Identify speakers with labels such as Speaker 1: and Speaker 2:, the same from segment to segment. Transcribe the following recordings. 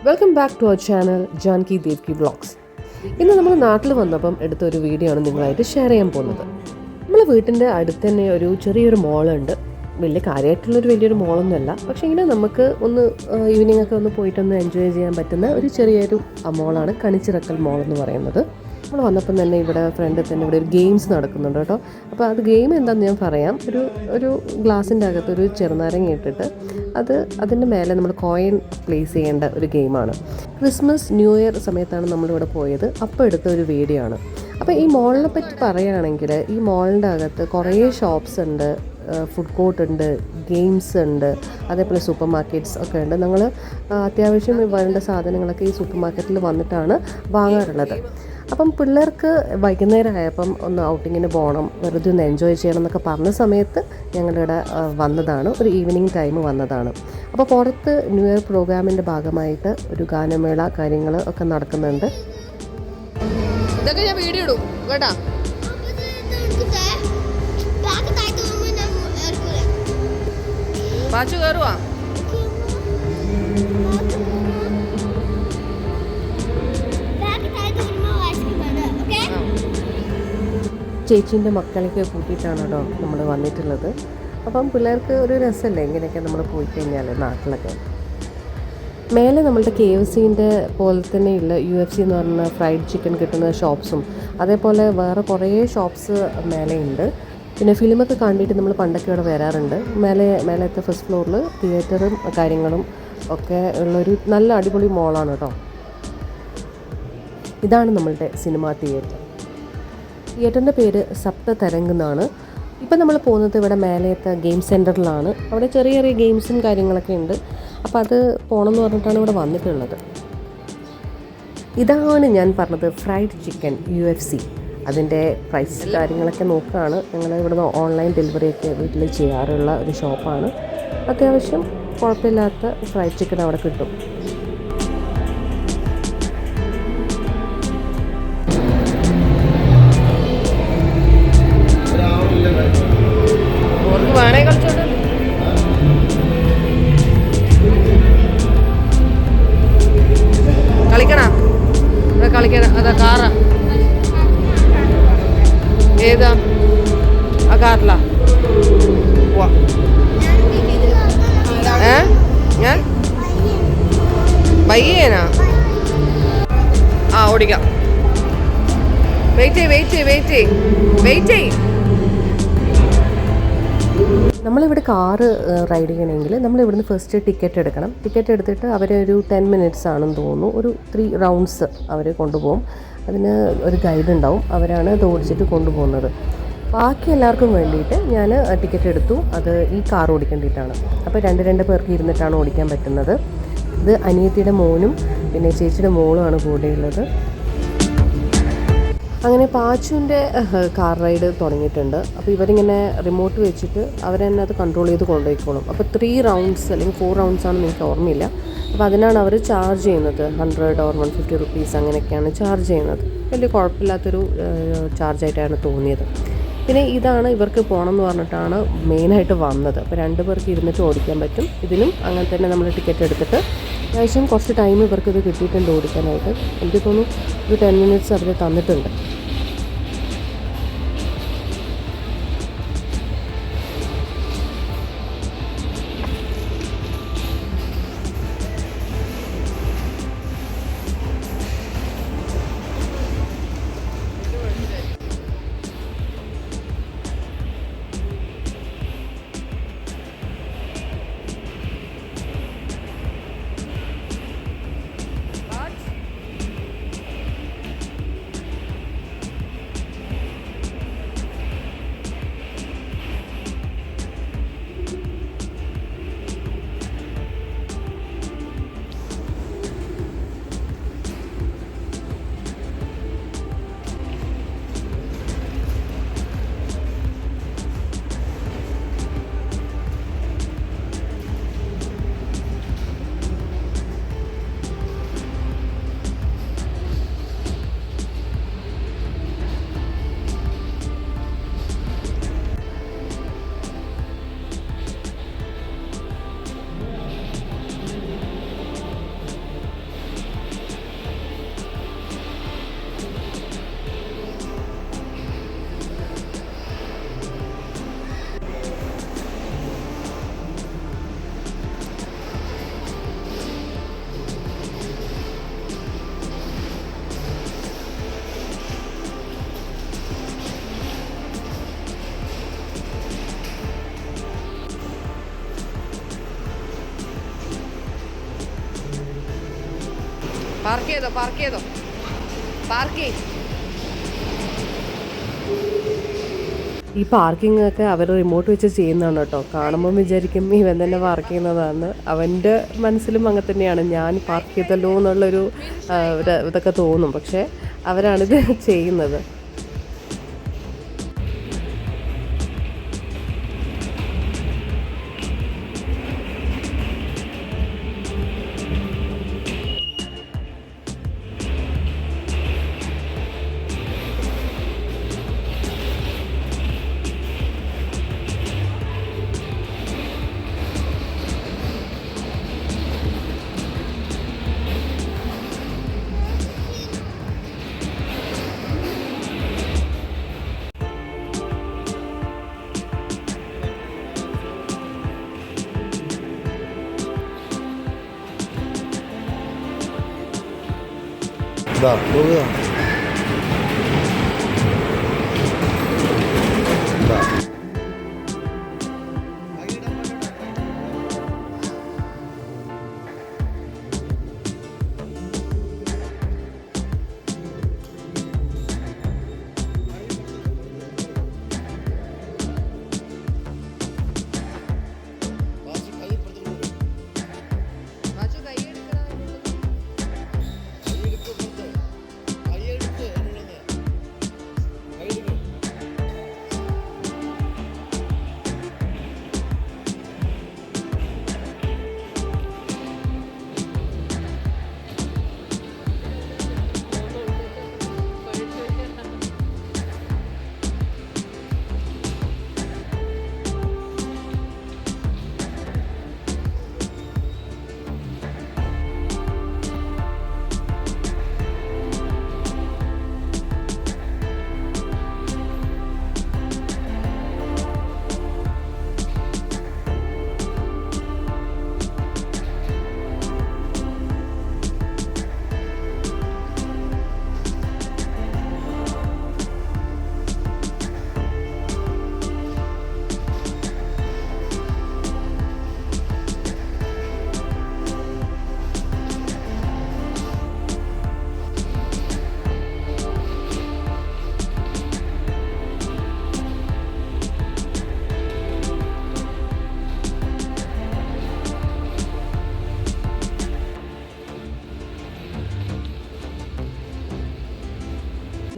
Speaker 1: Welcome back to our channel Janki Devki vlogs. ഇന്ന് നമ്മൾ നാട്ടിൽ വന്നപ്പം എടുത്തൊരു വീഡിയോ ആണ് നിങ്ങളായിട്ട് ഷെയർ ചെയ്യാൻ പോകുന്നത്. നമ്മളെ വീട്ടിൻ്റെ അടുത്ത് തന്നെ ഒരു ചെറിയൊരു മോളുണ്ട്. വലിയ വലിയൊരു മോളൊന്നുമല്ല, പക്ഷേ ഇങ്ങനെ നമുക്ക് ഒന്ന് ഈവനിങ് ഒക്കെ ഒന്ന് പോയിട്ടൊന്ന് എൻജോയ് ചെയ്യാൻ പറ്റുന്ന ഒരു ചെറിയൊരു മോളാണ് കണിച്ചിറക്കൽ മോൾ എന്ന് പറയുന്നത്. നമ്മൾ വന്നപ്പം തന്നെ ഇവിടെ ഫ്രണ്ടിൽ തന്നെ ഇവിടെ ഒരു ഗെയിംസ് നടക്കുന്നുണ്ട് കേട്ടോ. അപ്പോൾ അത് ഗെയിം എന്താണെന്ന് ഞാൻ പറയാം. ഒരു ഗ്ലാസിൻ്റെ അകത്ത് ഒരു ചെറുനാരങ്ങ ഇട്ടിട്ട് അതിൻ്റെ മേലെ നമ്മൾ കോയിൻ പ്ലേസ് ചെയ്യേണ്ട ഒരു ഗെയിമാണ്. ക്രിസ്മസ് ന്യൂ ഇയർ സമയത്താണ് നമ്മളിവിടെ പോയത്. അപ്പോൾ എടുത്ത ഒരു വീഡിയോ ആണ്. അപ്പോൾ ഈ മോളിനെ പറ്റി പറയുകയാണെങ്കിൽ ഈ മോളിൻ്റെ അകത്ത് കുറേ ഷോപ്സ് ഉണ്ട്, ഫുഡ് കോർട്ട് ഉണ്ട്, ഗെയിംസ് ഉണ്ട്, അതേപോലെ സൂപ്പർ മാർക്കറ്റ്സ് ഒക്കെ ഉണ്ട്. ഞങ്ങൾ അത്യാവശ്യം വേണ്ട സാധനങ്ങളൊക്കെ ഈ സൂപ്പർ മാർക്കറ്റിൽ വന്നിട്ടാണ് വാങ്ങാറുള്ളത്. അപ്പം പിള്ളേർക്ക് വൈകുന്നേരം ആയപ്പം ഒന്ന് ഔട്ടിങ്ങിന് പോകണം, വെറുതെ ഒന്ന് എൻജോയ് ചെയ്യണം എന്നൊക്കെ പറഞ്ഞ സമയത്ത് ഞങ്ങളിവിടെ വന്നതാണ്, ഒരു ഈവനിങ് ടൈം വന്നതാണ്. അപ്പോൾ പുറത്ത് ന്യൂ ഇയർ പ്രോഗ്രാമിൻ്റെ ഭാഗമായിട്ട് ഒരു ഗാനമേള കാര്യങ്ങൾ ഒക്കെ നടക്കുന്നുണ്ട്. ഇതൊക്കെ ഞാൻ വീഡിയോ ഇടും കേട്ടാ. പാച്ചു കയറുവാ. ചേച്ചീൻ്റെ മക്കളെയൊക്കെ കൂട്ടിയിട്ടാണ് കേട്ടോ നമ്മൾ വന്നിട്ടുള്ളത്. അപ്പം പിള്ളേർക്ക് ഒരു രസമല്ലേ ഇങ്ങനെയൊക്കെ നമ്മൾ പോയി കഴിഞ്ഞാൽ നാട്ടിലൊക്കെ. മേലെ നമ്മളുടെ KFCൻ്റെ പോലെ തന്നെയുള്ള UFC എന്ന് പറഞ്ഞ ഫ്രൈഡ് ചിക്കൻ കിട്ടുന്ന ഷോപ്സും അതേപോലെ വേറെ കുറേ ഷോപ്സ് മേലെയുണ്ട്. പിന്നെ ഫിലിമൊക്കെ കണ്ടിട്ട് നമ്മൾ പണ്ടൊക്കെ ഇവിടെ വരാറുണ്ട്. മേലത്തെ ഫസ്റ്റ് ഫ്ലോറിൽ തിയേറ്ററും കാര്യങ്ങളും ഒക്കെ ഉള്ളൊരു നല്ല അടിപൊളി മോളാണ് കേട്ടോ. ഇതാണ് നമ്മളുടെ സിനിമാ തിയേറ്ററിൻ്റെ പേര് സപ്തതരംഗ് എന്നാണ്. ഇപ്പം നമ്മൾ പോകുന്നത് ഇവിടെ മേലത്തെ ഗെയിം സെൻറ്ററിലാണ്. അവിടെ ചെറിയ ചെറിയ ഗെയിംസും കാര്യങ്ങളൊക്കെ ഉണ്ട്. അപ്പോൾ അത് പോകണമെന്ന് പറഞ്ഞിട്ടാണ് ഇവിടെ വന്നിട്ടുള്ളത്. ഇതാണ് ഞാൻ പറഞ്ഞത് ഫ്രൈഡ് ചിക്കൻ UFC. അതിൻ്റെ പ്രൈസ് കാര്യങ്ങളൊക്കെ നോക്കുകയാണ്. ഞങ്ങൾ ഇവിടുന്ന് ഓൺലൈൻ ഡെലിവറിയൊക്കെ വീട്ടിൽ ചെയ്യാറുള്ള ഒരു ഷോപ്പാണ്. അത്യാവശ്യം കുഴപ്പമില്ലാത്ത ഫ്രൈഡ് ചിക്കൻ അവിടെ കിട്ടും. വേണേ കളിച്ചോണ്ട് കളിക്കണ അതാ കാറാ. ഏതാ ആ കാറിലാ ഞാൻ ബയ്യേനാ ഓടിക്കാം. വെയിറ്റ്. നമ്മളിവിടെ കാറ് റൈഡ് ചെയ്യണമെങ്കിൽ നമ്മളിവിടുന്ന് ഫസ്റ്റ് ടിക്കറ്റ് എടുക്കണം. ടിക്കറ്റ് എടുത്തിട്ട് അവരൊരു 10 മിനിറ്റ്സ് ആണെന്ന് തോന്നുന്നു, ഒരു 3 റൗണ്ട്സ് അവർ കൊണ്ടുപോകും. അതിന് ഒരു ഗൈഡ് ഉണ്ടാവും, അവരാണ് ഇത് ഓടിച്ചിട്ട് കൊണ്ടുപോകുന്നത്. ബാക്കി എല്ലാവർക്കും വേണ്ടിയിട്ട് ഞാൻ ടിക്കറ്റ് എടുത്തു. അത് ഈ കാർ ഓടിക്കേണ്ടിയിട്ടാണ്. അപ്പോൾ രണ്ട് പേർക്ക് ഇരുന്നിട്ടാണ് ഓടിക്കാൻ പറ്റുന്നത്. ഇത് അനിയത്തിയുടെ മോനും പിന്നെ ചേച്ചിയുടെ മോളുമാണ് കൂടെയുള്ളത്. അങ്ങനെ പാച്ചുവിൻ്റെ കാർ റൈഡ് തുടങ്ങിയിട്ടുണ്ട്. അപ്പോൾ ഇവരിങ്ങനെ റിമോട്ട് വെച്ചിട്ട് അവരെന്നെ അത് കൺട്രോൾ ചെയ്ത് കൊണ്ടുപോയിക്കോളും. അപ്പോൾ 3 റൗണ്ട്സ് അല്ലെങ്കിൽ 4 റൗണ്ട്സ് ആണെന്ന് എനിക്ക് ഓർമ്മയില്ല. അപ്പോൾ അതിനാണ് അവർ ചാർജ് ചെയ്യുന്നത്. 100 or 150 റുപ്പീസ് അങ്ങനെയൊക്കെയാണ് ചാർജ് ചെയ്യുന്നത്. വലിയ കുഴപ്പമില്ലാത്തൊരു ചാർജായിട്ടാണ് തോന്നിയത്. പിന്നെ ഇതാണ് ഇവർക്ക് പോകണം എന്ന് പറഞ്ഞിട്ടാണ് മെയിനായിട്ട് വന്നത്. അപ്പോൾ 2 പേർക്ക് ഇരുന്നിട്ട് ഓടിക്കാൻ പറ്റും. ഇതിനും അങ്ങനെ തന്നെ നമ്മൾ ടിക്കറ്റ് എടുത്തിട്ട് അത്യാവശ്യം കുറച്ച് ടൈം ഇവർക്ക് ഇത് കിട്ടിയിട്ടുണ്ട് ഓടിക്കാനായിട്ട്. എനിക്ക് തോന്നുന്നു ഒരു 10 മിനിറ്റ്സ് അവർ തന്നിട്ടുണ്ട്. പാർക്ക് ചെയ്തോ പാർക്ക്. ഈ പാർക്കിംഗ് ഒക്കെ അവർ റിമോട്ട് വെച്ച് ചെയ്യുന്നതാണ് കേട്ടോ. കാണുമ്പം വിചാരിക്കും ഇവൻ തന്നെ പാർക്ക് ചെയ്യുന്നതാണ്. അവൻ്റെ മനസ്സിലും അങ്ങനെ തന്നെയാണ്, ഞാൻ പാർക്ക് ചെയ്തല്ലോ എന്നുള്ളൊരു ഇതൊക്കെ തോന്നും. പക്ഷേ അവരാണിത് ചെയ്യുന്നത്.
Speaker 2: Да, было. Да.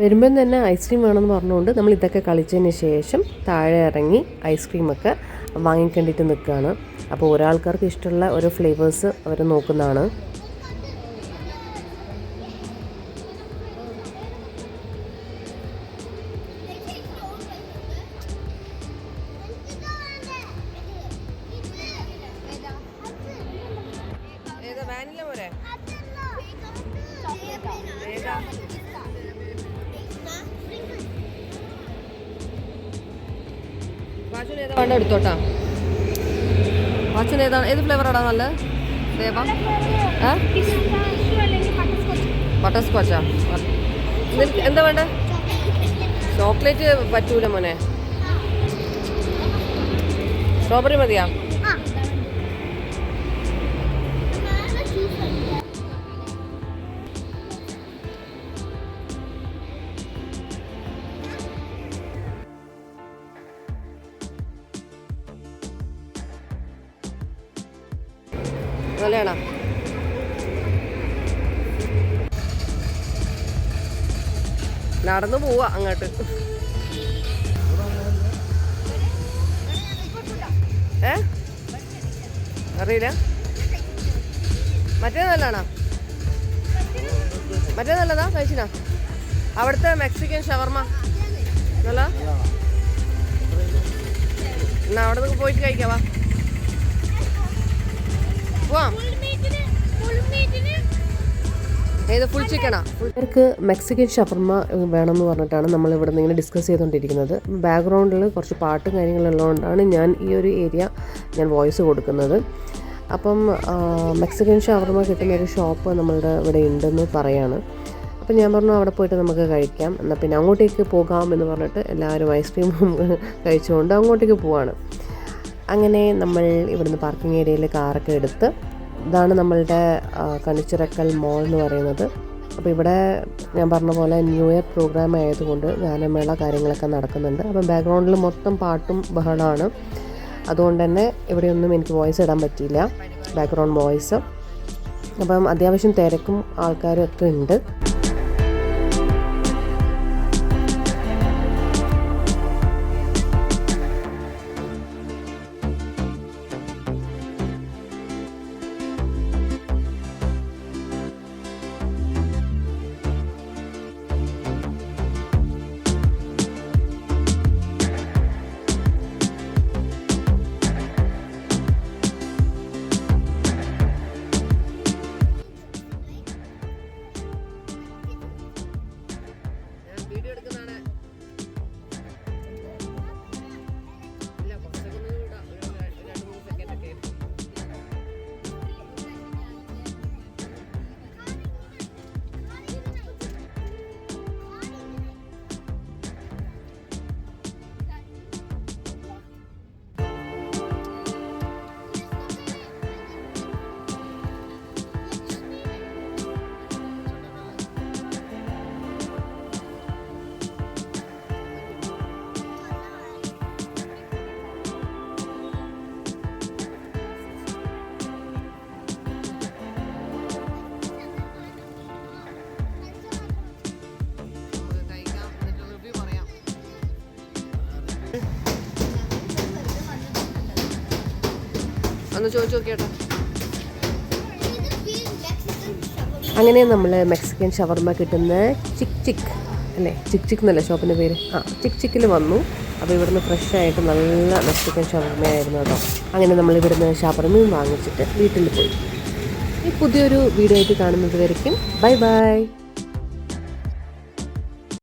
Speaker 2: വരുമ്പം തന്നെ ഐസ്ക്രീം വേണമെന്ന് പറഞ്ഞുകൊണ്ട് നമ്മൾ ഇതൊക്കെ കളിച്ചതിന് ശേഷം താഴെ ഇറങ്ങി ഐസ്ക്രീമൊക്കെ വാങ്ങിക്കേണ്ടിയിട്ട് നിൽക്കുകയാണ്. അപ്പോൾ ഓരോ ആൾക്കാർക്ക് ഇഷ്ടമുള്ള ഓരോ ഫ്ലേവേഴ്സ് അവർ നോക്കുന്നതാണ്. വാച്ചുന് ഏതാ വേണ്ട എടുത്തോട്ടാ. വാച്ചുന് ഏതാണ്, ഏത് ഫ്ലേവറാടാ നല്ലത്? ദേവാ ബട്ടർ സ്കോച്ചാ? എന്താ വേണ്ട? ചോക്ലേറ്റ് പറ്റൂല മോനെ, സ്ട്രോബെറി മതിയാ? നല്ലതാണോ? നടന്നു പോവാ അങ്ങോട്ട്. അറിയില്ല. മറ്റേ നല്ലതാണോ? മറ്റേ നല്ലതാ കഴിച്ചിനാ? അവിടുത്തെ മെക്സിക്കൻ ഷവർമ നല്ല. എന്നാ അവിടെ നിന്ന് പോയിട്ട് കഴിക്കാവാ. പോവാം. ഏത് ഫുൾ ചിക്കനാ? ഇവർക്ക് മെക്സിക്കൻ ഷവർമ വേണമെന്ന് പറഞ്ഞിട്ടാണ് നമ്മൾ ഇവിടെ നിന്ന് ഇങ്ങനെ ഡിസ്കസ് ചെയ്തുകൊണ്ടിരിക്കുന്നത്. ബാക്ക്ഗ്രൗണ്ടിൽ കുറച്ച് പാട്ടും കാര്യങ്ങളുള്ളതുകൊണ്ടാണ് ഞാൻ ഈ ഒരു ഏരിയ ഞാൻ വോയിസ് കൊടുക്കുന്നത്. അപ്പം മെക്സിക്കൻ ഷവർമ കിട്ടുന്നൊരു ഷോപ്പ് നമ്മളുടെ ഇവിടെ ഉണ്ടെന്ന് പറയാണ്. അപ്പം ഞാൻ പറഞ്ഞു അവിടെ പോയിട്ട് നമുക്ക് കഴിക്കാം, എന്നാൽ പിന്നെ അങ്ങോട്ടേക്ക് പോകാം എന്ന് പറഞ്ഞിട്ട് എല്ലാവരും ഐസ്ക്രീമും കഴിച്ചുകൊണ്ട് അങ്ങോട്ടേക്ക് പോവാണ്. അങ്ങനെ നമ്മൾ ഇവിടുന്ന് പാർക്കിംഗ് ഏരിയയിൽ കാറൊക്കെ എടുത്ത് ഇതാണ് നമ്മളുടെ കണിച്ചിറക്കൽ മോൾ എന്ന് പറയുന്നത്. അപ്പോൾ ഇവിടെ ഞാൻ പറഞ്ഞ പോലെ ന്യൂ ഇയർ പ്രോഗ്രാം ആയതുകൊണ്ട് ഗാനമേള കാര്യങ്ങളൊക്കെ നടക്കുന്നുണ്ട്. അപ്പം ബാക്ക്ഗ്രൗണ്ടിൽ മൊത്തം പാട്ടും ബഹളമാണ്. അതുകൊണ്ട് തന്നെ ഇവിടെയൊന്നും എനിക്ക് വോയിസ് ഇടാൻ പറ്റിയില്ല, ബാക്ക്ഗ്രൗണ്ട് വോയിസ്. അപ്പം അത്യാവശ്യം തിരക്കും ആൾക്കാരും ഒക്കെ ഉണ്ട്.
Speaker 1: ഒന്ന് ചോദിച്ചു നോക്കിയേട്ടോ.
Speaker 2: അങ്ങനെ നമ്മൾ മെക്സിക്കൻ ഷവർമ കിട്ടുന്ന ചിക് ചിക് അല്ലേ, ചിക് ചിക് എന്നല്ലേ ഷോപ്പിൻ്റെ പേര്, ചിക് ചിക്കിൽ വന്നു. അപ്പോൾ ഇവിടുന്ന് ഫ്രഷ് ആയിട്ട് നല്ല മെക്സിക്കൻ ഷവർമയായിരുന്നു കേട്ടോ. അങ്ങനെ നമ്മൾ ഇവിടുന്ന് ഷവർമയും വാങ്ങിച്ചിട്ട് വീട്ടിൽ പോയി. ഈ പുതിയൊരു വീഡിയോ ആയിട്ട് കാണുന്നത് വരയ്ക്കും ബൈ ബൈ.